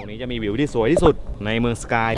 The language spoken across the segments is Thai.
ตรงนี้จะมีวิวที่สวยที่สุดในเมืองสกาย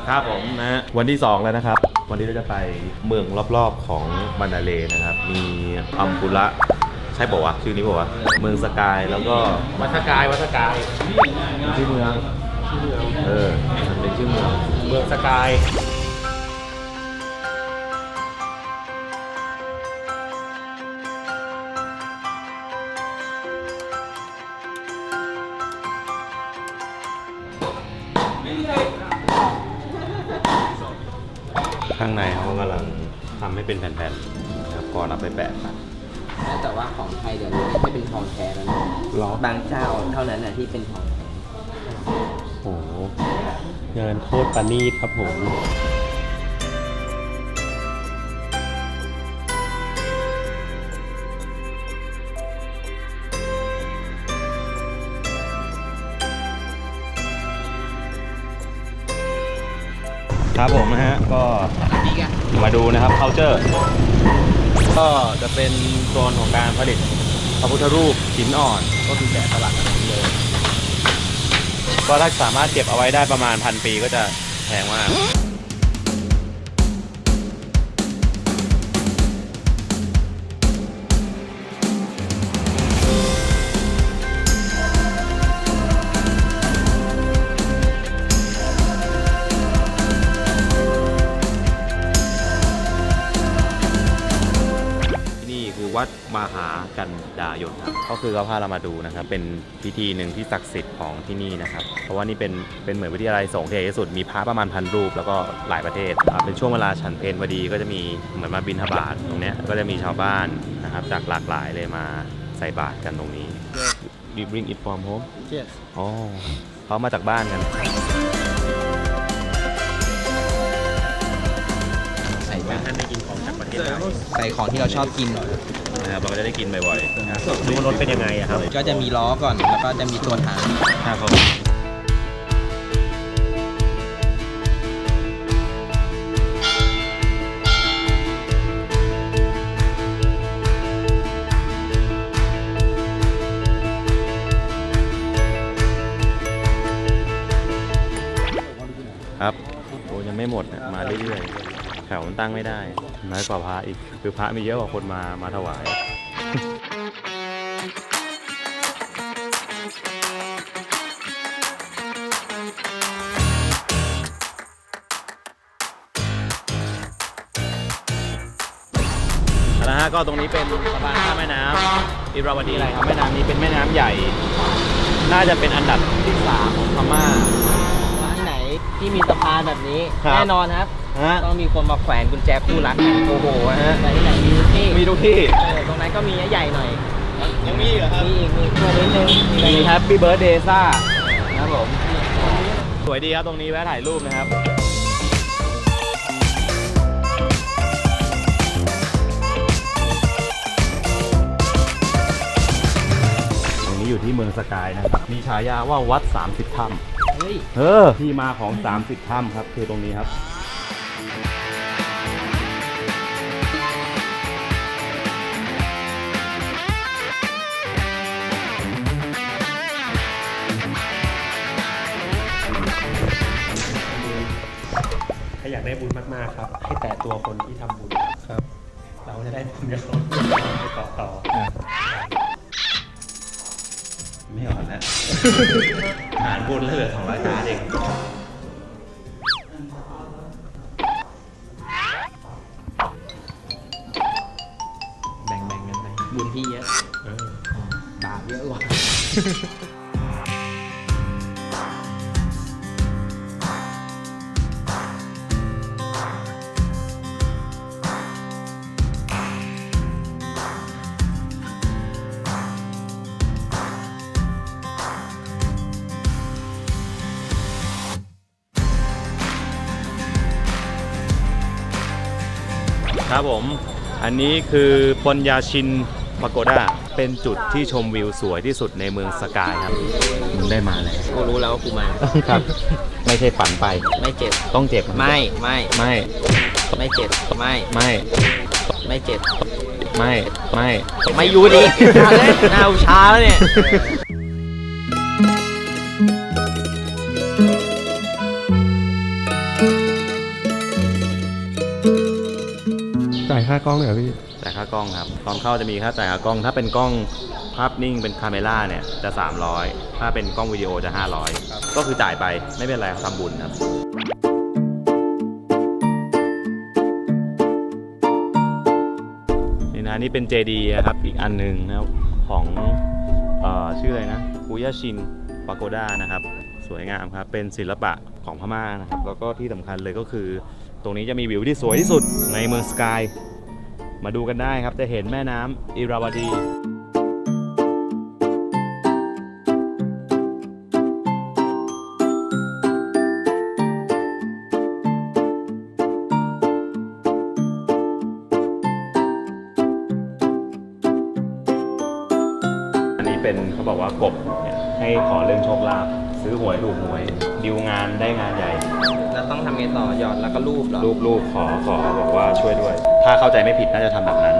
ครับผมนะวันที่2แล้วนะครับวันนี้เราจะไปเมืองรอบๆของมันดาเลย์นะครับมีอัมพุระใช่ป่าวะชื่อนี้ป่าวะเมืองสกายแล้วก็วัดสกายวัดสกาย ชื่อเมืองมันเป็นชื่อเมืองเมืองสกายข้างในเขากำลังทำให้เป็นแผ่นๆนะครับก่อนเอาไปแปะกันแต่ว่าของไทยเดี๋ยวนี้ไม่เป็นทองแท้แล้วนะบางเจ้าเท่านั้นนะที่เป็นทองแท้โอ้โหงานโคตรประณีตครับผมครับผมนะฮะก็มาดูนะครับ culture ก็จะเป็นโซนของการผลิตพระพุทธรูปหินอ่อนก็คือแกะสลักกันเลยก็ถ้าสามารถเก็บเอาไว้ได้ประมาณ1,000 ปีก็จะแพงมากวัดมหากันดายนครับก็คือเขาพาเรามาดูนะครับเป็นพิธีหนึ่งที่ศักดิ์สิทธิ์ของที่นี่นะครับเพราะว่านี่เป็นเหมือนวิทยาลัยสงฆ์ที่ใหญ่ที่สุดมีพระประมาณ1,000 รูปแล้วก็หลายประเทศเป็นช่วงเวลาฉันเพลพอดีก็จะมีเหมือนมาบิณฑบาตตรงนี้ก็จะมีชาวบ้านนะครับจากหลากหลายเลยมาใส่บาตรกันตรงนี้ Do you bring it from home? Yes อ๋อเขามาจากบ้านกันใส่ท่านได้กินของจากประเทศไทยใส่ของที่เราชอบกินนะครับเราก็จะได้กินบ่อยๆดูรถเป็นยังไงอะครับก็จะมีล้อก่อนแล้วก็จะมีตัวถังครับผมครับโอ้ยังไม่หมดนะมาเรื่อยๆแถวมันตั้งไม่ได้น้อยกว่าพระอีกคือพระมีเยอะกว่าคนมาถวายนะฮะก็ตรงนี้เป็นสะพานข้ามแม่น้ำอิราวดีอะไรครับแม่น้ำนี้เป็นแม่น้ำใหญ่น่าจะเป็นอันดับที่3ของพม่าร้านไหนที่มีสะพานแบบนี้แน่นอนครับต้องมีคนมาแขวนกุญแจคู่รักโอ้โหฮะแต่ที่ไหนมีทุกที่ตรงนั้นก็มีใหญ่หน่อยยังมีเหรอครับมีตัวนิดนึงมีแฮปปี้เบิร์ธเดย์ซ่าครับผมสวยดีครับตรงนี้แวะถ่ายรูปนะครับอยู่ที่เมืองสกายนะครับมีฉายาว่าวัด30 ถ้ำที่มาของ30 ถ้ำครับคือตรงนี้ครับถ้าอยากได้บุญมากๆครับให้แต่ตัวคนที่ทำบุญครับเราจะได้บุญกับเขาไปต่อไม่อ่อนแล้วหารบุญแล้วเหลือ200 บาทเองแบ่งกันไปบุญพี่เยอะบาปเยอะกว่า ครับผม อันนี้คือปอนยาชินปาโกด้าเป็นจุดที่ชมวิวสวยที่สุดในเมืองสกายครับมึงได้มาแล้ว กูรู้แล้วว่ากูมา ครับ ไม่ใช่ฝันไป ไม่เจ็บ ต้องเจ็บ ไม่ ไม่ เจ็บ ไม่ ไม่ ไม่เจ็บ ไม่ ไม่อยู่ดีหน้าชาแล้วเนี่ย จ่ายค่ากล้องเลยเหรอพี่ แต่ค่ากล้องครับตอนเข้าจะมีค่าจ่ายค่ากล้องถ้าเป็นกล้องภาพนิ่งเป็นคาเมล่าเนี่ยจะ 300 ถ้าเป็นกล้องวิดีโอจะ 500 ก็คือจ่ายไปไม่เป็นไรเขาทำบุญครับนี่นะนี่เป็นเจดีย์นะครับอีกอันหนึ่งนะครับของชื่ออะไรนะปุยาชินปาโกด้านะครับสวยงามครับเป็นศิลปะของพม่านะครับแล้วก็ที่สำคัญเลยก็คือตรงนี้จะมีวิวที่สวยที่สุดในเมืองสกายมาดูกันได้ครับจะเห็นแม่น้ำอิราวดี อันนี้เป็นเขาบอกว่ากบเนี่ยให้ขอเรื่องโชคลาภซื้อหวยถูกหวยดิวงานได้งานใหญ่ แล้วต้องทำไงต่อหยอดแล้วก็รูปเหรอ รูปขอบอกว่าช่วยด้วย ถ้าเข้าใจไม่ผิดน่าจะทำแบบนั้น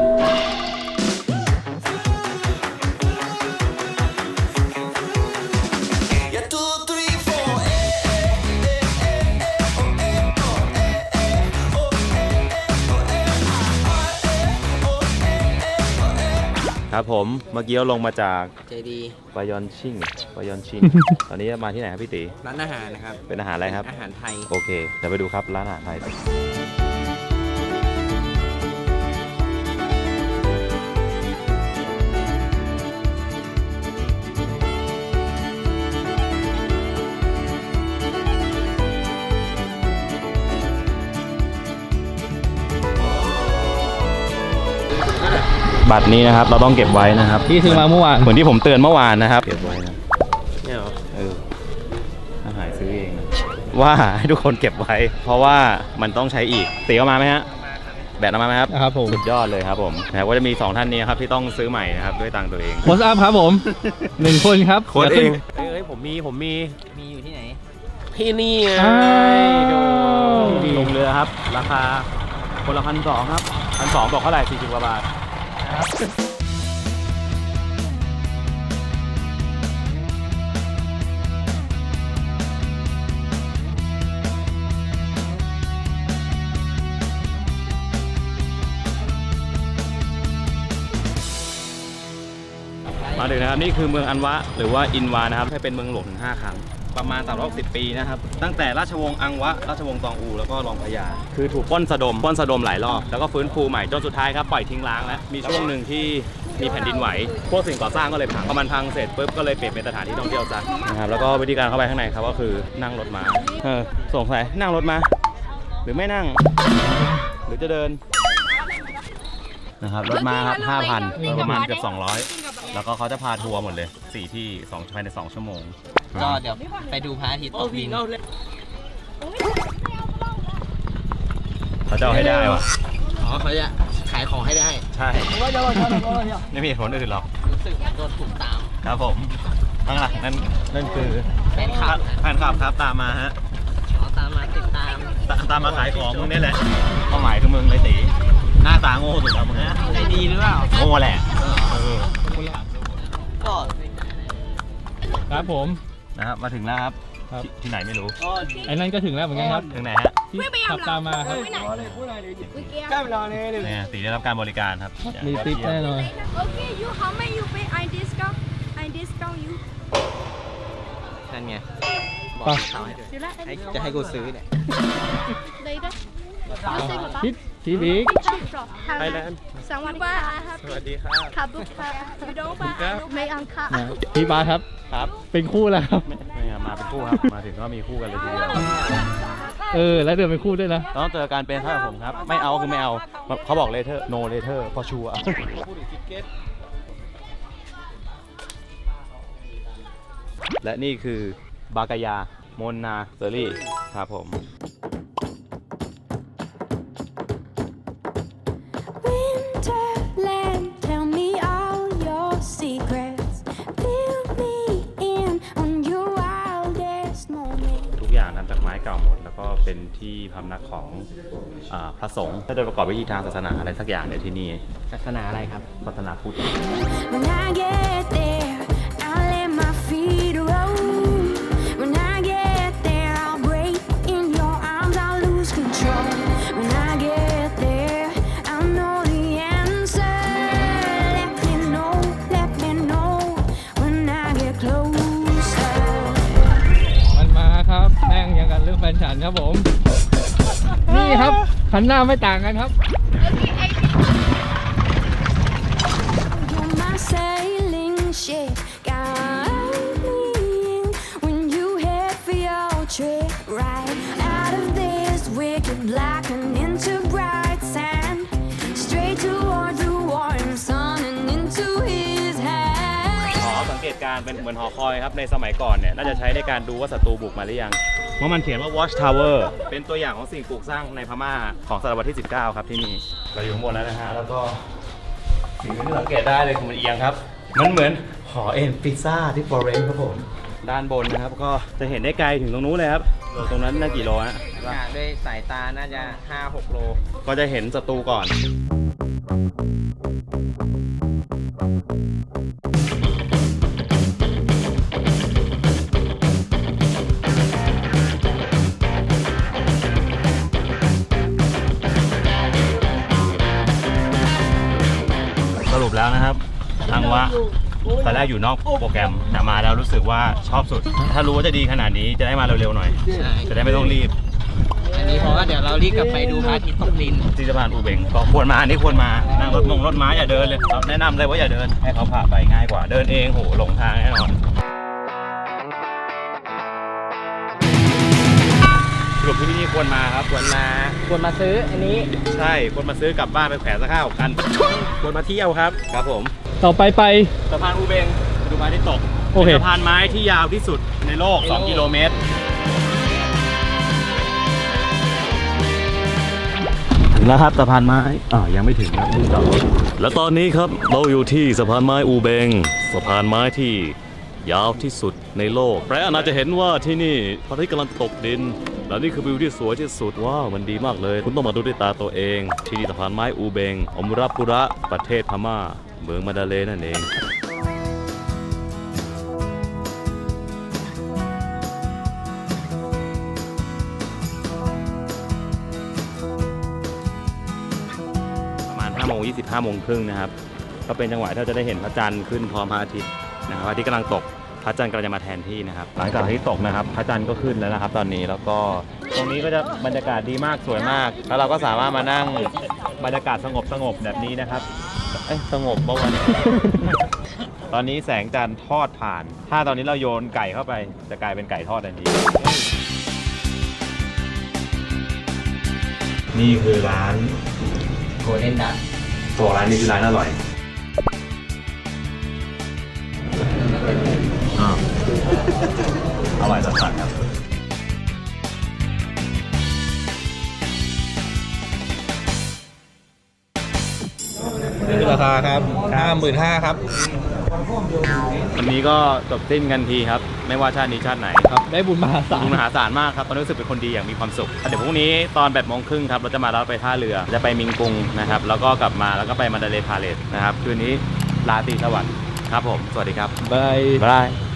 ครับผมเมื่อกี้เราลงมาจาก เจดี บายอนชิง ตอนนี้มาที่ไหนครับพี่ตี ร้านอาหารนะครับ เป็นอาหารอะไรครับ อาหารไทย โอเคเดี๋ยวไปดูครับร้านอาหารไทยบัตรนี้นะครับเราต้องเก็บไว้นะครับ ที่ซื้อมาเมื่อวาน เหมือนที่ผมเตือนเมื่อวานนะครับเก็บไว้นะ เนี่ยเหรอ ถ้าหายซื้อเองนะว่าให้ทุกคนเก็บไว้ เพราะว่ามันต้องใช้อีกตีเอามาไหมฮะแบตเอามาไหมครับ ครับผม สุดยอดเลยครับผมนะครับก็จะมี2ท่านนี้ครับที่ต้องซื้อใหม่นะครับด้วยตังค์ตัวเอง โพสอัพครับผม 1 คนครับ โค้ดเอง เฮ้ยผมมีอยู่ที่ไหน ที่นี่ไง อ้าว ลงเรือครับ ราคาคนละ1,200ครับ1,200บอกเท่าไหร่40 กว่าบาทมาถึงนะครับนี่คือเมืองอันวะหรือว่าอินวานะครับให้เป็นเมืองหลวงถึง5 ครั้งประมาณ360 ปีนะครับตั้งแต่ราชวงศ์อังวะราชวงศ์ตองอูแล้วก็รองพญาคือถูกปล้นสะดมหลายรอบแล้วก็ฟื้นฟูใหม่จนสุดท้ายครับปล่อยทิ้งร้างแล้วมีช่วงหนึ่งที่มีแผ่นดินไหวพวกสิ่งก่อสร้างก็เลยพังพอมันพังเสร็จปุ๊บก็เลยเปลี่ยนเป็นสถานที่ท่องเที่ยวซะนะครับแล้วก็วิธีการเข้าไปข้างในครับก็คือนั่งรถม้าสงสัยนั่งรถมาหรือไม่นั่ง หรือจะเดินนะครับรถม้าครับ 5,000 ประมาณเกือบ200แล้วก็เขาจะพาทัวร์หมดเลย4ที่ภายใน2 ชั่วโมง ก็เดี๋ยวไปดูพระอาทิตย์ตกดิน เขาจะเอาให้ได้วะ อ๋อเขาจะขายของให้ได้ ใช่ไม่มีเหตุผลอื่นหรอก รู้สึกโดนถูกตาม ครับผมข้างหลังนั่นคือ แฟนคลับ แฟนคลับครับตามมาฮะ อ๋อตามมาติดตาม ตามมาขายของมึงนี่แหละเป้าหมายคือมึงเลยตีหน้าตาโง่สุดแล้วมึงนะ ใจดีหรือเปล่า โง่แหละก็ครับผม นะครับมาถึงแล้วครับ ครับ ที่ไหนไม่รู้ ไอ้นั่นก็ถึงแล้วเหมือนกันครับ ถึงไหนฮะ ที่ขับตามมาครับ เนี่ยตีได้รับการบริการครับ มีติ๊ปแน่นอน Okay, you how much you pay? I discount you. นั่นไง ไป เขาให้ด้วย You like จะให้กูซื้อเนี่ย later? You say about พี่บิ๊ก Thailand. Sawadee ka. สวัสดีครับ Kabuka. You don't buy. May angka. พี่บาสครับ ครับ เป็นคู่แล้วครับ ไม่ครับมาเป็นคู่ครับ มาถึงก็มีคู่กันเลยทีเดียว แล้วเดินเป็นคู่ด้วยนะ ต้องเจอการเป็นท่าผมครับ ไม่เอาคือไม่เอา เขาบอกเลเทอร์ no later for sure และนี่คือบากายาโมนนาเซอรี่ครับผม ก็เป็นที่พำนักของพระสงฆ์ถ้าโดยประกอบพิธีทางศาสนาอะไรสักอย่างเนี่ยที่นี่ ศาสนาอะไรครับ ศาสนาพุทธ When I get there, I'll let my feet roll. When I get there, I'll break in your arms, I'll lose control. When I get there, I'll know the answer. Let me know when I get closer. มันมาครับแม่งยังกันเรื่องแฟนฉันครับผม นี่ครับขันหน้าไม่ต่างกันครับ You're my sailing ship, guiding when you head for your trip. Right out of this wicked black and into bright sand, straight toward the warm sun and into his hand. หอสังเกตการณ์เป็นเหมือนหอคอยครับในสมัยก่อนเนี่ยน่าจะใช้ในการดูว่าศัตรูบุกมาหรือยังเพราะมันเขียนว่า Watch Tower เป็นตัวอย่างของสิ่งปลูกสร้างในพม่าของศตวรรษที่ 19 ครับที่นี่เราอยู่ข้างบนแล้วนะฮะแล้วก็สิ่งที่สังเกตได้เลยคือมันเอียงครับมันเหมือนหอเอ็นพิซซ่าที่ฟลอเรนซ์ครับผมด้านบนนะครับก็จะเห็นได้ไกลถึงตรงนู้นเลยครับตรงนั้นน่ากี่โลฮะ กะด้วยสายตาน่าจะ 5-6 โล ก็จะเห็นศัตรูก่อนสรุปแล้วนะครับทางว่าตอนแรกอยู่นอกโปรแกรมแต่มาแล้วรู้สึกว่าชอบสุด ถ้ารู้ว่าจะดีขนาดนี้จะได้มาเร็วๆหน่อย ใช่ จะได้ไม่ต้องรีบ อันนี้เพราะว่าเดี๋ยวเรารีบกลับไปดูพระอาทิตย์ตกดิน ที่สะพานอูเบงก็ควรมาอันนี้ควรมานั่งรถม้าอย่าเดินเลยแนะนำเลยว่าอย่าเดินให้เขาพาไปง่ายกว่าเดินเองโหหลงทางแน่นอนสรุปที่นี่ควรมาครับควรมา ซื้ออันนี้ ใช่ควรมาซื้อกลับบ้านไปแขวนสัก5-6 คันควรมาเที่ยวครับครับผม ต่อไป สะพานอูเบงดูพระอาทิตย์ตก โอเค เป็นสะพานไม้ที่ยาวที่สุดในโลก 2 กิโลเมตรถึงแล้วครับสะพานไม้ยังไม่ถึงครับจอดรถและตอนนี้ครับเราอยู่ที่สะพานไม้อูเบงสะพานไม้ที่ยาวที่สุดในโลกและอาจจะเห็นว่าที่นี่พระอาทิตย์กำลังตกดินและนี่คือวิวที่สวยที่สุดว้าวมันดีมากเลยคุณต้องมาดูด้วยตาตัวเองที่นี่สะพานไม้อูเบงอมราปุระประเทศพม่าเมืองมาดาเลนั่นเอง5 โมง 25 โมงครึ่งนะครับก็เป็นจังหวะที่เราจะได้เห็นพระจันทร์ขึ้นพร้อมพระอาทิตย์นะครับพระอาทิตย์กำลังตกพระจันทร์กำลังจะมาแทนที่นะครับหลังจากที่ตกนะครับพระจันทร์ก็ขึ้นแล้วนะครับตอนนี้แล้วก็ตรงนี้ก็จะบรรยากาศดีมากสวยมากแล้วเราก็สามารถมานั่งบรรยากาศสงบแบบนี้นะครับสงบเมื่อวัน ตอนนี้แสงจันทร์ทอดผ่านถ้าตอนนี้เราโยนไก่เข้าไปจะกลายเป็นไก่ทอดทันทีนี่คือร้าน โกลเด้นดัก ตัวร้านนี้คือร้านอร่อยอร่อยสัสๆครับ นี่คือราคาครับ 55,000 ครับ วันนี้ก็จบสิ้นกันทีครับ ไม่ว่าชาตินี้ชาติไหน ครับ ได้บุญมหาศาล บุญมหาศาลมากครับตอนนี้รู้สึกเป็นคนดีอย่างมีความสุขเดี๋ยวพรุ่งนี้ตอน8 โมงครึ่งครับเราจะมารับไปท่าเรือจะไปมิงกุงนะครับแล้วก็กลับมาแล้วก็ไปมันดาเลย์พาเลทนะครับคืนนี้ราตรีสวัสดิ์ครับผมสวัสดีครับ บาย บ๊ายบาย